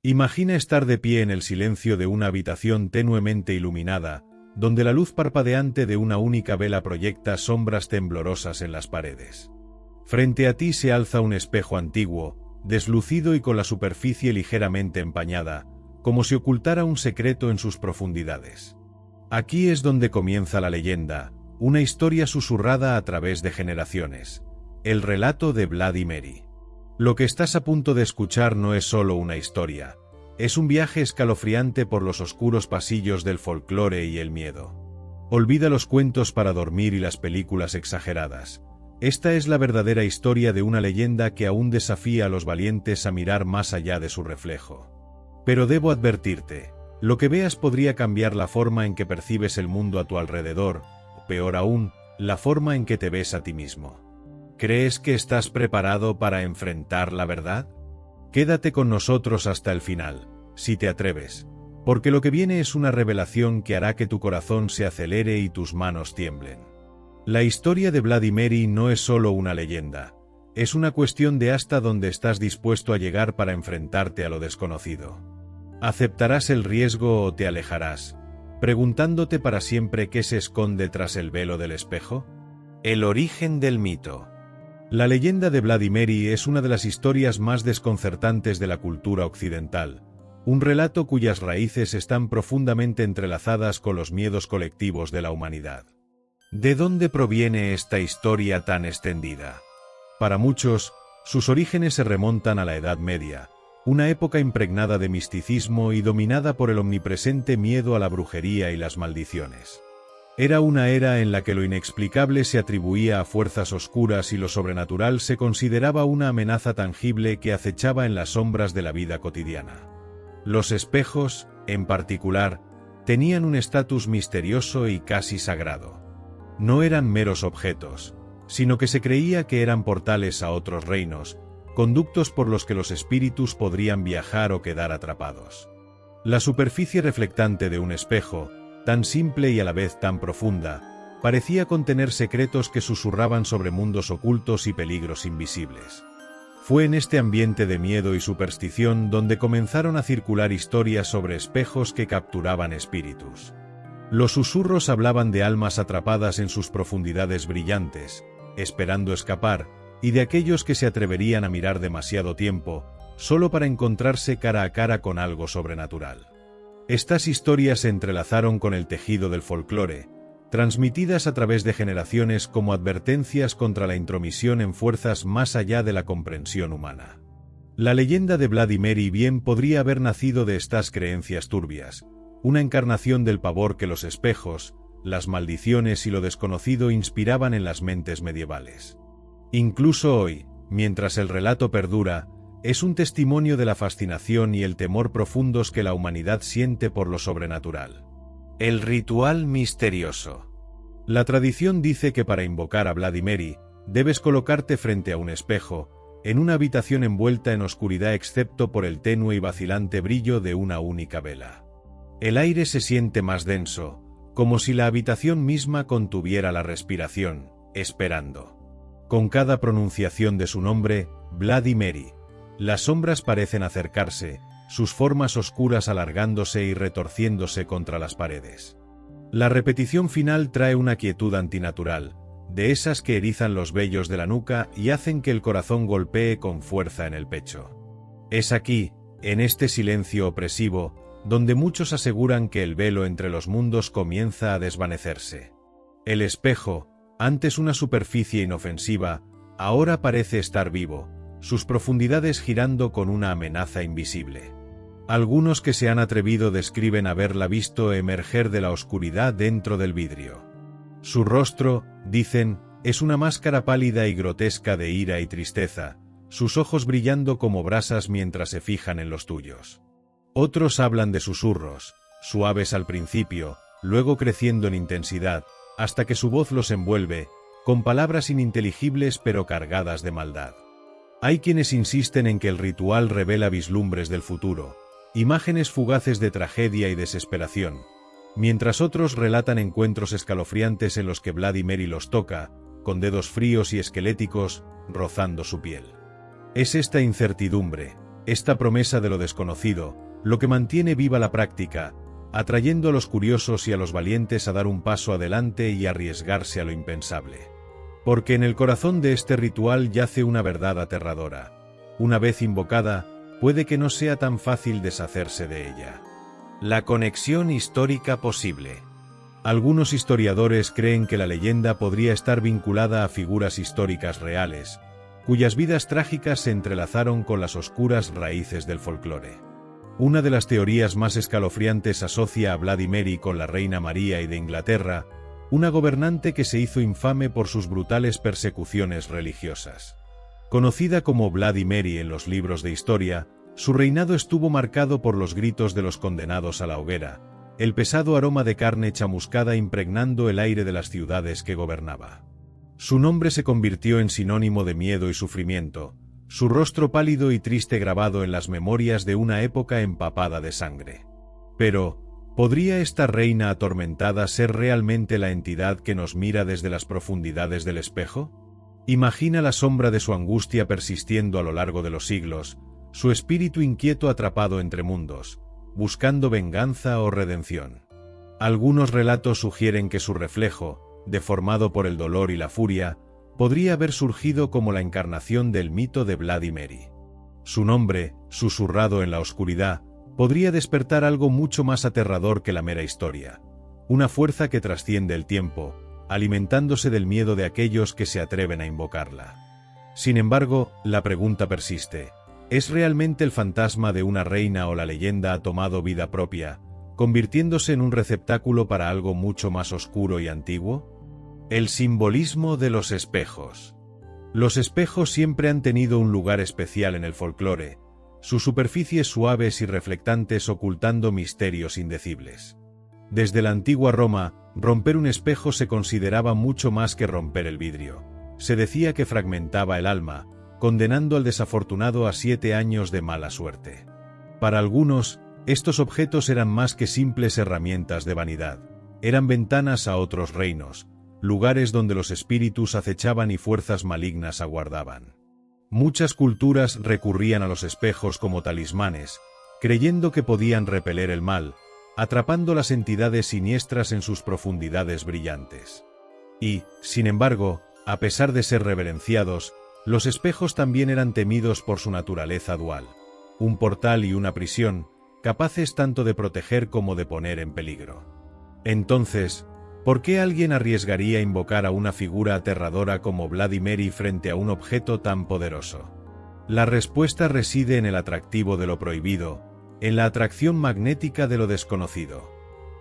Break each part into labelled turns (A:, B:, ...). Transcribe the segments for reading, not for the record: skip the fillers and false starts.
A: Imagina estar de pie en el silencio de una habitación tenuemente iluminada, donde la luz parpadeante de una única vela proyecta sombras temblorosas en las paredes. Frente a ti se alza un espejo antiguo, deslucido y con la superficie ligeramente empañada, como si ocultara un secreto en sus profundidades. Aquí es donde comienza la leyenda, una historia susurrada a través de generaciones. El relato de Bloody Mary. Lo que estás a punto de escuchar no es solo una historia, es un viaje escalofriante por los oscuros pasillos del folclore y el miedo. Olvida los cuentos para dormir y las películas exageradas. Esta es la verdadera historia de una leyenda que aún desafía a los valientes a mirar más allá de su reflejo. Pero debo advertirte, lo que veas podría cambiar la forma en que percibes el mundo a tu alrededor, o peor aún, la forma en que te ves a ti mismo. ¿Crees que estás preparado para enfrentar la verdad? Quédate con nosotros hasta el final, si te atreves, porque lo que viene es una revelación que hará que tu corazón se acelere y tus manos tiemblen. La historia de Bloody Mary no es solo una leyenda, es una cuestión de hasta dónde estás dispuesto a llegar para enfrentarte a lo desconocido. ¿Aceptarás el riesgo o te alejarás, preguntándote para siempre qué se esconde tras el velo del espejo? El origen del mito. La leyenda de Bloody Mary es una de las historias más desconcertantes de la cultura occidental, un relato cuyas raíces están profundamente entrelazadas con los miedos colectivos de la humanidad. ¿De dónde proviene esta historia tan extendida? Para muchos, sus orígenes se remontan a la Edad Media, una época impregnada de misticismo y dominada por el omnipresente miedo a la brujería y las maldiciones. Era una era en la que lo inexplicable se atribuía a fuerzas oscuras y lo sobrenatural se consideraba una amenaza tangible que acechaba en las sombras de la vida cotidiana. Los espejos, en particular, tenían un estatus misterioso y casi sagrado. No eran meros objetos, sino que se creía que eran portales a otros reinos, conductos por los que los espíritus podrían viajar o quedar atrapados. La superficie reflectante de un espejo, tan simple y a la vez tan profunda, parecía contener secretos que susurraban sobre mundos ocultos y peligros invisibles. Fue en este ambiente de miedo y superstición donde comenzaron a circular historias sobre espejos que capturaban espíritus. Los susurros hablaban de almas atrapadas en sus profundidades brillantes, esperando escapar, y de aquellos que se atreverían a mirar demasiado tiempo, solo para encontrarse cara a cara con algo sobrenatural. Estas historias se entrelazaron con el tejido del folclore, transmitidas a través de generaciones como advertencias contra la intromisión en fuerzas más allá de la comprensión humana. La leyenda de Bloody Mary bien podría haber nacido de estas creencias turbias, una encarnación del pavor que los espejos, las maldiciones y lo desconocido inspiraban en las mentes medievales. Incluso hoy, mientras el relato perdura, es un testimonio de la fascinación y el temor profundos que la humanidad siente por lo sobrenatural. El ritual misterioso. La tradición dice que para invocar a Bloody Mary, debes colocarte frente a un espejo, en una habitación envuelta en oscuridad excepto por el tenue y vacilante brillo de una única vela. El aire se siente más denso, como si la habitación misma contuviera la respiración, esperando. Con cada pronunciación de su nombre, Bloody Mary, las sombras parecen acercarse, sus formas oscuras alargándose y retorciéndose contra las paredes. La repetición final trae una quietud antinatural, de esas que erizan los vellos de la nuca y hacen que el corazón golpee con fuerza en el pecho. Es aquí, en este silencio opresivo, donde muchos aseguran que el velo entre los mundos comienza a desvanecerse. El espejo, antes una superficie inofensiva, ahora parece estar vivo, sus profundidades girando con una amenaza invisible. Algunos que se han atrevido describen haberla visto emerger de la oscuridad dentro del vidrio. Su rostro, dicen, es una máscara pálida y grotesca de ira y tristeza, sus ojos brillando como brasas mientras se fijan en los tuyos. Otros hablan de susurros, suaves al principio, luego creciendo en intensidad, hasta que su voz los envuelve, con palabras ininteligibles pero cargadas de maldad. Hay quienes insisten en que el ritual revela vislumbres del futuro, imágenes fugaces de tragedia y desesperación, mientras otros relatan encuentros escalofriantes en los que Bloody Mary los toca, con dedos fríos y esqueléticos, rozando su piel. Es esta incertidumbre, esta promesa de lo desconocido, lo que mantiene viva la práctica, atrayendo a los curiosos y a los valientes a dar un paso adelante y arriesgarse a lo impensable. Porque en el corazón de este ritual yace una verdad aterradora. Una vez invocada, puede que no sea tan fácil deshacerse de ella. La conexión histórica posible. Algunos historiadores creen que la leyenda podría estar vinculada a figuras históricas reales, cuyas vidas trágicas se entrelazaron con las oscuras raíces del folclore. Una de las teorías más escalofriantes asocia a Bloody Mary con la reina María I de Inglaterra, una gobernante que se hizo infame por sus brutales persecuciones religiosas. Conocida como Bloody Mary en los libros de historia, su reinado estuvo marcado por los gritos de los condenados a la hoguera, el pesado aroma de carne chamuscada impregnando el aire de las ciudades que gobernaba. Su nombre se convirtió en sinónimo de miedo y sufrimiento, su rostro pálido y triste grabado en las memorias de una época empapada de sangre. Pero, ¿podría esta reina atormentada ser realmente la entidad que nos mira desde las profundidades del espejo? Imagina la sombra de su angustia persistiendo a lo largo de los siglos, su espíritu inquieto atrapado entre mundos, buscando venganza o redención. Algunos relatos sugieren que su reflejo, deformado por el dolor y la furia, podría haber surgido como la encarnación del mito de Bloody Mary. Su nombre, susurrado en la oscuridad, podría despertar algo mucho más aterrador que la mera historia, una fuerza que trasciende el tiempo, alimentándose del miedo de aquellos que se atreven a invocarla. Sin embargo, la pregunta persiste: ¿es realmente el fantasma de una reina o la leyenda ha tomado vida propia, convirtiéndose en un receptáculo para algo mucho más oscuro y antiguo? El simbolismo de los espejos. Los espejos siempre han tenido un lugar especial en el folclore, sus superficies suaves y reflectantes ocultando misterios indecibles. Desde la antigua Roma, romper un espejo se consideraba mucho más que romper el vidrio. Se decía que fragmentaba el alma, condenando al desafortunado a 7 años de mala suerte. Para algunos, estos objetos eran más que simples herramientas de vanidad. Eran ventanas a otros reinos, lugares donde los espíritus acechaban y fuerzas malignas aguardaban. Muchas culturas recurrían a los espejos como talismanes, creyendo que podían repeler el mal, atrapando las entidades siniestras en sus profundidades brillantes. Y, sin embargo, a pesar de ser reverenciados, los espejos también eran temidos por su naturaleza dual, un portal y una prisión, capaces tanto de proteger como de poner en peligro. Entonces, ¿por qué alguien arriesgaría invocar a una figura aterradora como Bloody Mary frente a un objeto tan poderoso? La respuesta reside en el atractivo de lo prohibido, en la atracción magnética de lo desconocido.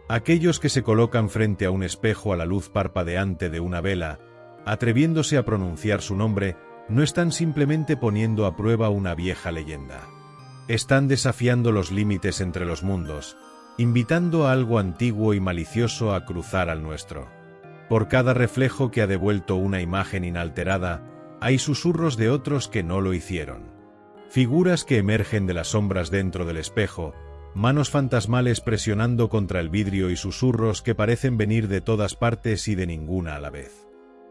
A: Aquellos que se colocan frente a un espejo a la luz parpadeante de una vela, atreviéndose a pronunciar su nombre, no están simplemente poniendo a prueba una vieja leyenda. Están desafiando los límites entre los mundos, invitando a algo antiguo y malicioso a cruzar al nuestro. Por cada reflejo que ha devuelto una imagen inalterada, hay susurros de otros que no lo hicieron. Figuras que emergen de las sombras dentro del espejo, manos fantasmales presionando contra el vidrio y susurros que parecen venir de todas partes y de ninguna a la vez.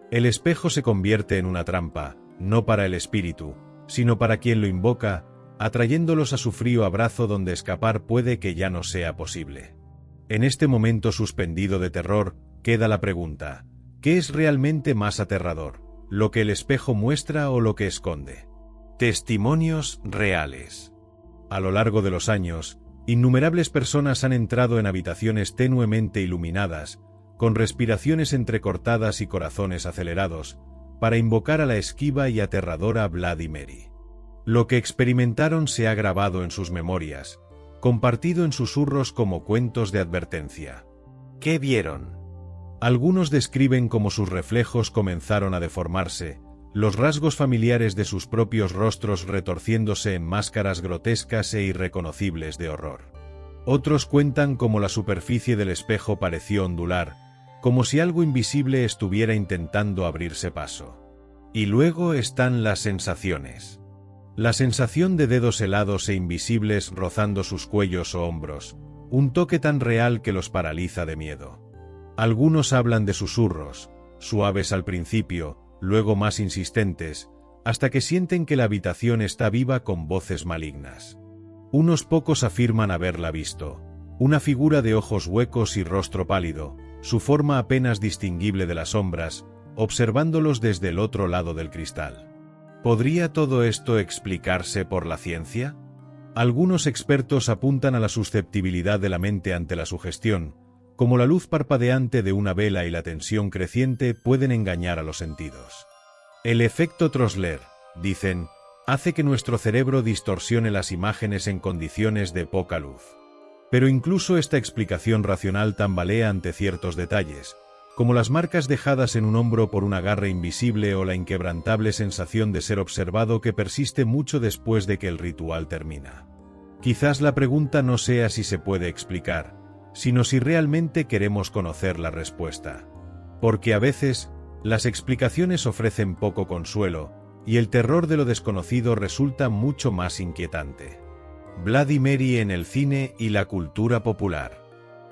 A: El espejo se convierte en una trampa, no para el espíritu, sino para quien lo invoca, atrayéndolos a su frío abrazo donde escapar puede que ya no sea posible. En este momento suspendido de terror, queda la pregunta: ¿qué es realmente más aterrador, lo que el espejo muestra o lo que esconde? Testimonios reales. A lo largo de los años, innumerables personas han entrado en habitaciones tenuemente iluminadas, con respiraciones entrecortadas y corazones acelerados, para invocar a la esquiva y aterradora Bloody Mary. Lo que experimentaron se ha grabado en sus memorias, compartido en susurros como cuentos de advertencia. ¿Qué vieron? Algunos describen cómo sus reflejos comenzaron a deformarse, los rasgos familiares de sus propios rostros retorciéndose en máscaras grotescas e irreconocibles de horror. Otros cuentan cómo la superficie del espejo pareció ondular, como si algo invisible estuviera intentando abrirse paso. Y luego están las sensaciones. La sensación de dedos helados e invisibles rozando sus cuellos o hombros, un toque tan real que los paraliza de miedo. Algunos hablan de susurros, suaves al principio, luego más insistentes, hasta que sienten que la habitación está viva con voces malignas. Unos pocos afirman haberla visto. Una figura de ojos huecos y rostro pálido, su forma apenas distinguible de las sombras, observándolos desde el otro lado del cristal. ¿Podría todo esto explicarse por la ciencia? Algunos expertos apuntan a la susceptibilidad de la mente ante la sugestión, como la luz parpadeante de una vela y la tensión creciente pueden engañar a los sentidos. El efecto Trosler, dicen, hace que nuestro cerebro distorsione las imágenes en condiciones de poca luz. Pero incluso esta explicación racional tambalea ante ciertos detalles, como las marcas dejadas en un hombro por un agarre invisible o la inquebrantable sensación de ser observado que persiste mucho después de que el ritual termina. Quizás la pregunta no sea si se puede explicar, sino si realmente queremos conocer la respuesta. Porque a veces, las explicaciones ofrecen poco consuelo, y el terror de lo desconocido resulta mucho más inquietante. Bloody Mary en el cine y la cultura popular.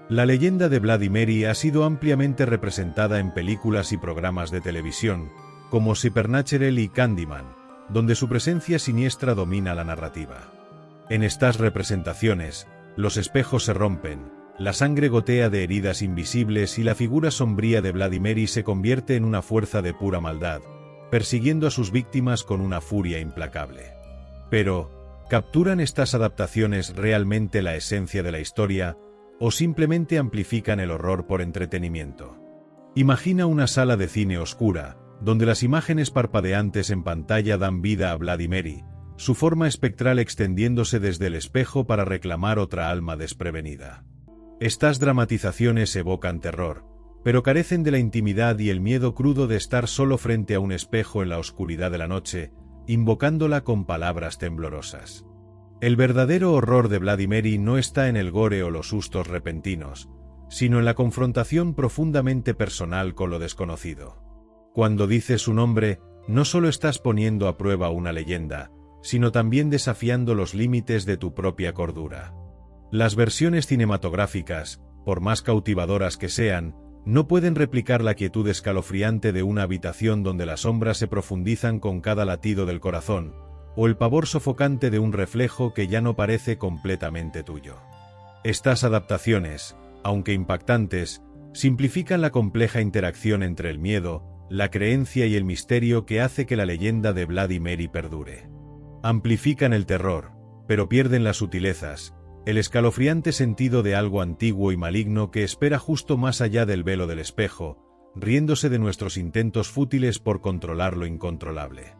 A: La leyenda de Bloody Mary ha sido ampliamente representada en películas y programas de televisión, como Supernatural y Candyman, donde su presencia siniestra domina la narrativa. En estas representaciones, los espejos se rompen, la sangre gotea de heridas invisibles y la figura sombría de Bloody Mary se convierte en una fuerza de pura maldad, persiguiendo a sus víctimas con una furia implacable. Pero, ¿capturan estas adaptaciones realmente la esencia de la historia, o simplemente amplifican el horror por entretenimiento? Imagina una sala de cine oscura, donde las imágenes parpadeantes en pantalla dan vida a Bloody Mary, su forma espectral extendiéndose desde el espejo para reclamar otra alma desprevenida. Estas dramatizaciones evocan terror, pero carecen de la intimidad y el miedo crudo de estar solo frente a un espejo en la oscuridad de la noche, invocándola con palabras temblorosas. El verdadero horror de Bloody Mary no está en el gore o los sustos repentinos, sino en la confrontación profundamente personal con lo desconocido. Cuando dices su nombre, no solo estás poniendo a prueba una leyenda, sino también desafiando los límites de tu propia cordura. Las versiones cinematográficas, por más cautivadoras que sean, no pueden replicar la quietud escalofriante de una habitación donde las sombras se profundizan con cada latido del corazón, o el pavor sofocante de un reflejo que ya no parece completamente tuyo. Estas adaptaciones, aunque impactantes, simplifican la compleja interacción entre el miedo, la creencia y el misterio que hace que la leyenda de Bloody Mary perdure. Amplifican el terror, pero pierden las sutilezas, el escalofriante sentido de algo antiguo y maligno que espera justo más allá del velo del espejo, riéndose de nuestros intentos fútiles por controlar lo incontrolable.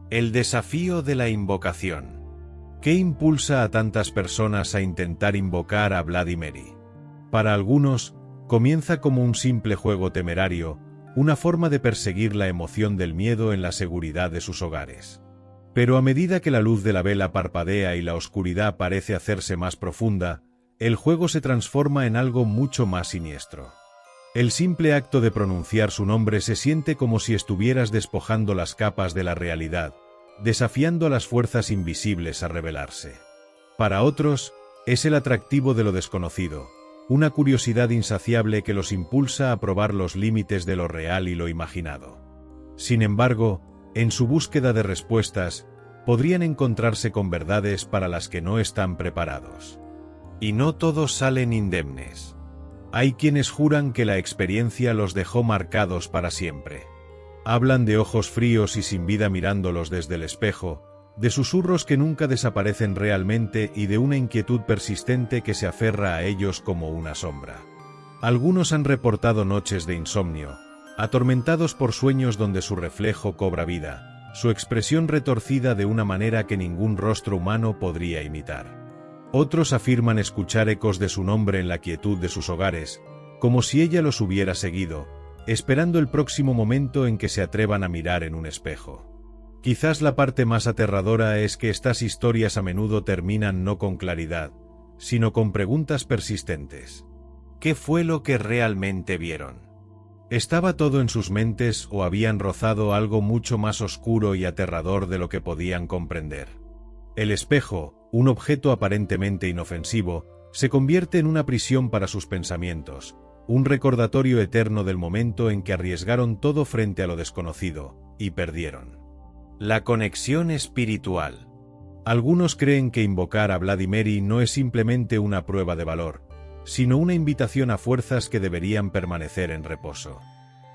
A: El desafío de la invocación. ¿Qué impulsa a tantas personas a intentar invocar a Bloody Mary? Para algunos, comienza como un simple juego temerario, una forma de perseguir la emoción del miedo en la seguridad de sus hogares. Pero a medida que la luz de la vela parpadea y la oscuridad parece hacerse más profunda, el juego se transforma en algo mucho más siniestro. El simple acto de pronunciar su nombre se siente como si estuvieras despojando las capas de la realidad, desafiando a las fuerzas invisibles a revelarse. Para otros, es el atractivo de lo desconocido, una curiosidad insaciable que los impulsa a probar los límites de lo real y lo imaginado. Sin embargo, en su búsqueda de respuestas, podrían encontrarse con verdades para las que no están preparados. Y no todos salen indemnes. Hay quienes juran que la experiencia los dejó marcados para siempre. Hablan de ojos fríos y sin vida mirándolos desde el espejo, de susurros que nunca desaparecen realmente y de una inquietud persistente que se aferra a ellos como una sombra. Algunos han reportado noches de insomnio, atormentados por sueños donde su reflejo cobra vida, su expresión retorcida de una manera que ningún rostro humano podría imitar. Otros afirman escuchar ecos de su nombre en la quietud de sus hogares, como si ella los hubiera seguido, esperando el próximo momento en que se atrevan a mirar en un espejo. Quizás la parte más aterradora es que estas historias a menudo terminan no con claridad, sino con preguntas persistentes. ¿Qué fue lo que realmente vieron? ¿Estaba todo en sus mentes o habían rozado algo mucho más oscuro y aterrador de lo que podían comprender? El espejo, un objeto aparentemente inofensivo, se convierte en una prisión para sus pensamientos, un recordatorio eterno del momento en que arriesgaron todo frente a lo desconocido, y perdieron.
B: La conexión espiritual.
A: Algunos creen que invocar a Bloody Mary no es simplemente una prueba de valor, sino una invitación a fuerzas que deberían permanecer en reposo.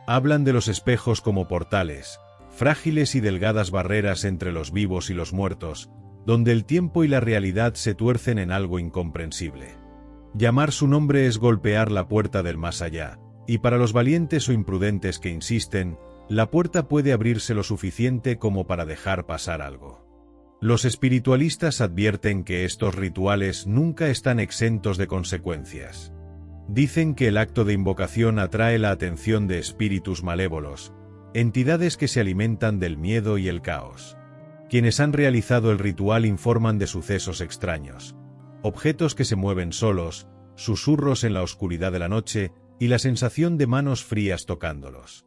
A: Hablan de los espejos como portales, frágiles y delgadas barreras entre los vivos y los muertos, donde el tiempo y la realidad se tuercen en algo incomprensible. Llamar su nombre es golpear la puerta del más allá, y para los valientes o imprudentes que insisten, la puerta puede abrirse lo suficiente como para dejar pasar algo. Los espiritualistas advierten que estos rituales nunca están exentos de consecuencias. Dicen que el acto de invocación atrae la atención de espíritus malévolos, entidades que se alimentan del miedo y el caos. Quienes han realizado el ritual informan de sucesos extraños, objetos que se mueven solos, susurros en la oscuridad de la noche y la sensación de manos frías tocándolos.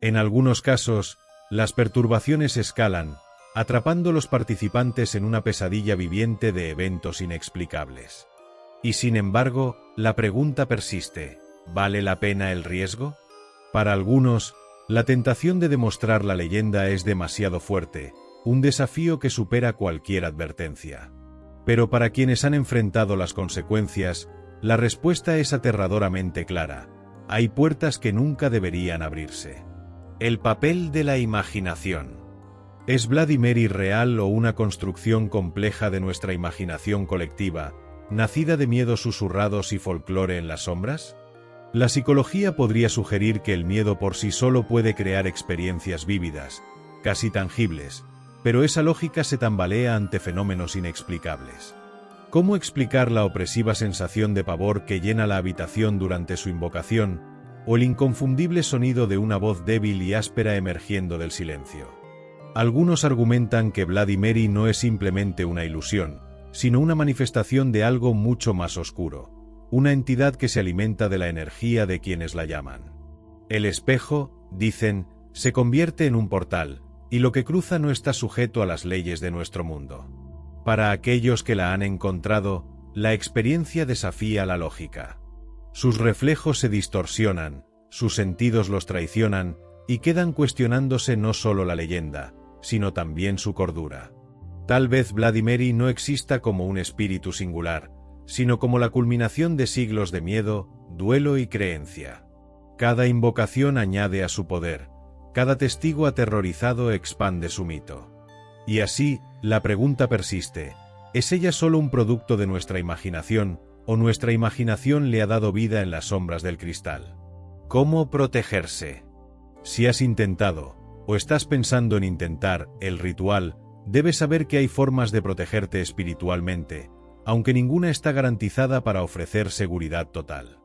A: En algunos casos, las perturbaciones escalan, atrapando a los participantes en una pesadilla viviente de eventos inexplicables. Y sin embargo, la pregunta persiste: ¿vale la pena el riesgo? Para algunos, la tentación de demostrar la leyenda es demasiado fuerte, un desafío que supera cualquier advertencia. Pero para quienes han enfrentado las consecuencias, la respuesta es aterradoramente clara: hay puertas que nunca deberían abrirse.
B: El papel de la imaginación.
A: ¿Es Bloody Mary real o una construcción compleja de nuestra imaginación colectiva, nacida de miedos susurrados y folclore en las sombras? La psicología podría sugerir que el miedo por sí solo puede crear experiencias vívidas, casi tangibles, pero esa lógica se tambalea ante fenómenos inexplicables. ¿Cómo explicar la opresiva sensación de pavor que llena la habitación durante su invocación, o el inconfundible sonido de una voz débil y áspera emergiendo del silencio? Algunos argumentan que Bloody Mary no es simplemente una ilusión, sino una manifestación de algo mucho más oscuro, una entidad que se alimenta de la energía de quienes la llaman. El espejo, dicen, se convierte en un portal, y lo que cruza no está sujeto a las leyes de nuestro mundo. Para aquellos que la han encontrado, la experiencia desafía la lógica. Sus reflejos se distorsionan, sus sentidos los traicionan, y quedan cuestionándose no solo la leyenda, sino también su cordura. Tal vez Bloody Mary no exista como un espíritu singular, sino como la culminación de siglos de miedo, duelo y creencia. Cada invocación añade a su poder, cada testigo aterrorizado expande su mito. Y así, la pregunta persiste: ¿es ella solo un producto de nuestra imaginación, o nuestra imaginación le ha dado vida en las sombras del cristal?
B: ¿Cómo protegerse?
A: Si has intentado, o estás pensando en intentar, el ritual, debes saber que hay formas de protegerte espiritualmente, aunque ninguna está garantizada para ofrecer seguridad total.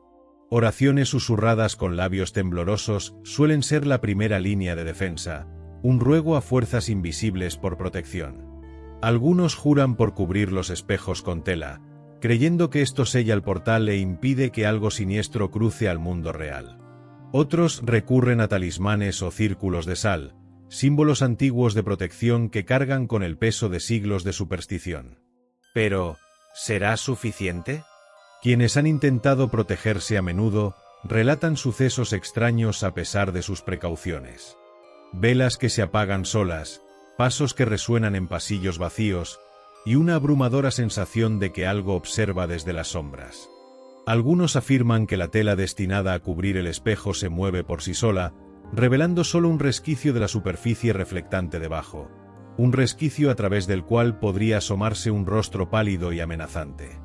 A: Oraciones susurradas con labios temblorosos suelen ser la primera línea de defensa, un ruego a fuerzas invisibles por protección. Algunos juran por cubrir los espejos con tela, creyendo que esto sella el portal e impide que algo siniestro cruce al mundo real. Otros recurren a talismanes o círculos de sal, símbolos antiguos de protección que cargan con el peso de siglos de superstición.
B: Pero, ¿será suficiente?
A: Quienes han intentado protegerse a menudo, relatan sucesos extraños a pesar de sus precauciones. Velas que se apagan solas, pasos que resuenan en pasillos vacíos, y una abrumadora sensación de que algo observa desde las sombras. Algunos afirman que la tela destinada a cubrir el espejo se mueve por sí sola, revelando solo un resquicio de la superficie reflectante debajo, un resquicio a través del cual podría asomarse un rostro pálido y amenazante.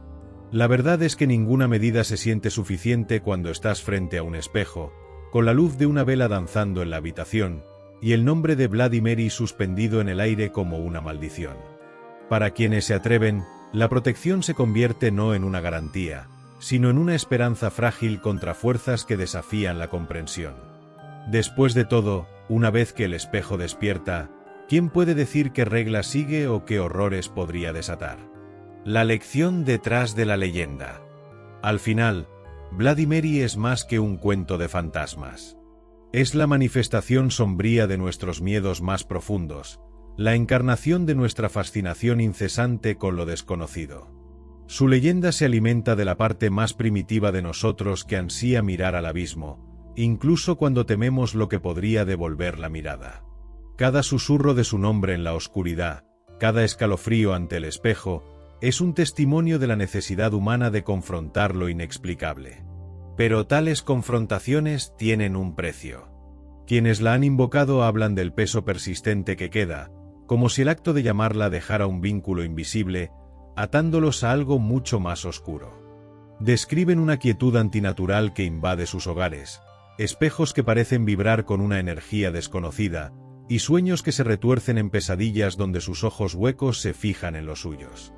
A: La verdad es que ninguna medida se siente suficiente cuando estás frente a un espejo, con la luz de una vela danzando en la habitación, y el nombre de Bloody Mary suspendido en el aire como una maldición. Para quienes se atreven, la protección se convierte no en una garantía, sino en una esperanza frágil contra fuerzas que desafían la comprensión. Después de todo, una vez que el espejo despierta, ¿quién puede decir qué regla sigue o qué horrores podría desatar?
B: La lección detrás de la leyenda.
A: Al final, Bloody Mary es más que un cuento de fantasmas. Es la manifestación sombría de nuestros miedos más profundos, la encarnación de nuestra fascinación incesante con lo desconocido. Su leyenda se alimenta de la parte más primitiva de nosotros que ansía mirar al abismo, incluso cuando tememos lo que podría devolver la mirada. Cada susurro de su nombre en la oscuridad, cada escalofrío ante el espejo, es un testimonio de la necesidad humana de confrontar lo inexplicable.
B: Pero tales confrontaciones tienen un precio.
A: Quienes la han invocado hablan del peso persistente que queda, como si el acto de llamarla dejara un vínculo invisible, atándolos a algo mucho más oscuro. Describen una quietud antinatural que invade sus hogares, espejos que parecen vibrar con una energía desconocida, y sueños que se retuercen en pesadillas donde sus ojos huecos se fijan en los suyos.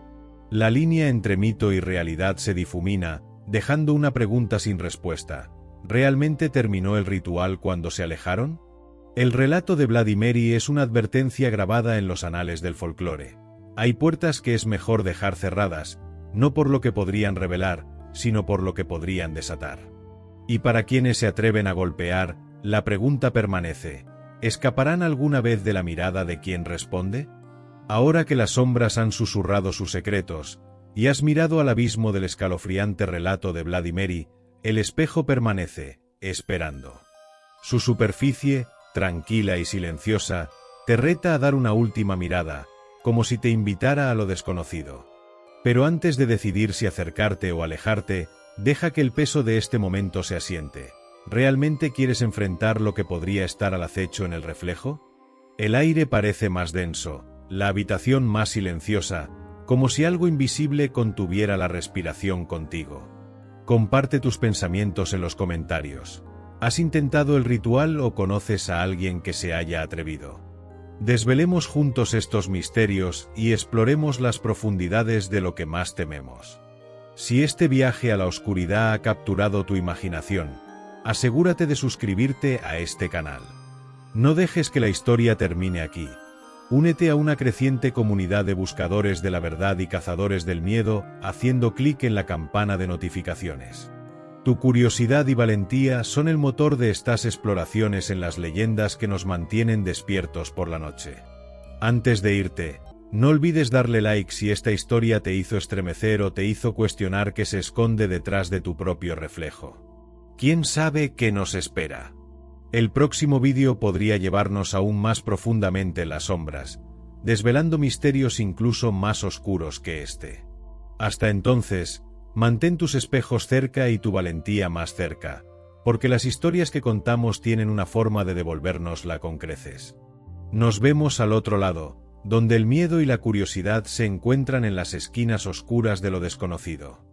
A: La línea entre mito y realidad se difumina, dejando una pregunta sin respuesta. ¿Realmente terminó el ritual cuando se alejaron? El relato de Vladimiri es una advertencia grabada en los anales del folclore. Hay puertas que es mejor dejar cerradas, no por lo que podrían revelar, sino por lo que podrían desatar. Y para quienes se atreven a golpear, la pregunta permanece: ¿escaparán alguna vez de la mirada de quien responde? Ahora que las sombras han susurrado sus secretos, y has mirado al abismo del escalofriante relato de Vladimiri, el espejo permanece, esperando. Su superficie, tranquila y silenciosa, te reta a dar una última mirada, como si te invitara a lo desconocido. Pero antes de decidir si acercarte o alejarte, deja que el peso de este momento se asiente. ¿Realmente quieres enfrentar lo que podría estar al acecho en el reflejo? El aire parece más denso, la habitación más silenciosa, como si algo invisible contuviera la respiración contigo. Comparte tus pensamientos en los comentarios. ¿Has intentado el ritual o conoces a alguien que se haya atrevido? Desvelemos juntos estos misterios y exploremos las profundidades de lo que más tememos. Si este viaje a la oscuridad ha capturado tu imaginación, asegúrate de suscribirte a este canal. No dejes que la historia termine aquí. Únete a una creciente comunidad de buscadores de la verdad y cazadores del miedo, haciendo clic en la campana de notificaciones. Tu curiosidad y valentía son el motor de estas exploraciones en las leyendas que nos mantienen despiertos por la noche. Antes de irte, no olvides darle like si esta historia te hizo estremecer o te hizo cuestionar qué se esconde detrás de tu propio reflejo.
B: ¿Quién sabe qué nos espera?
A: El próximo vídeo podría llevarnos aún más profundamente en las sombras, desvelando misterios incluso más oscuros que este. Hasta entonces, mantén tus espejos cerca y tu valentía más cerca, porque las historias que contamos tienen una forma de devolvérnosla con creces. Nos vemos al otro lado, donde el miedo y la curiosidad se encuentran en las esquinas oscuras de lo desconocido.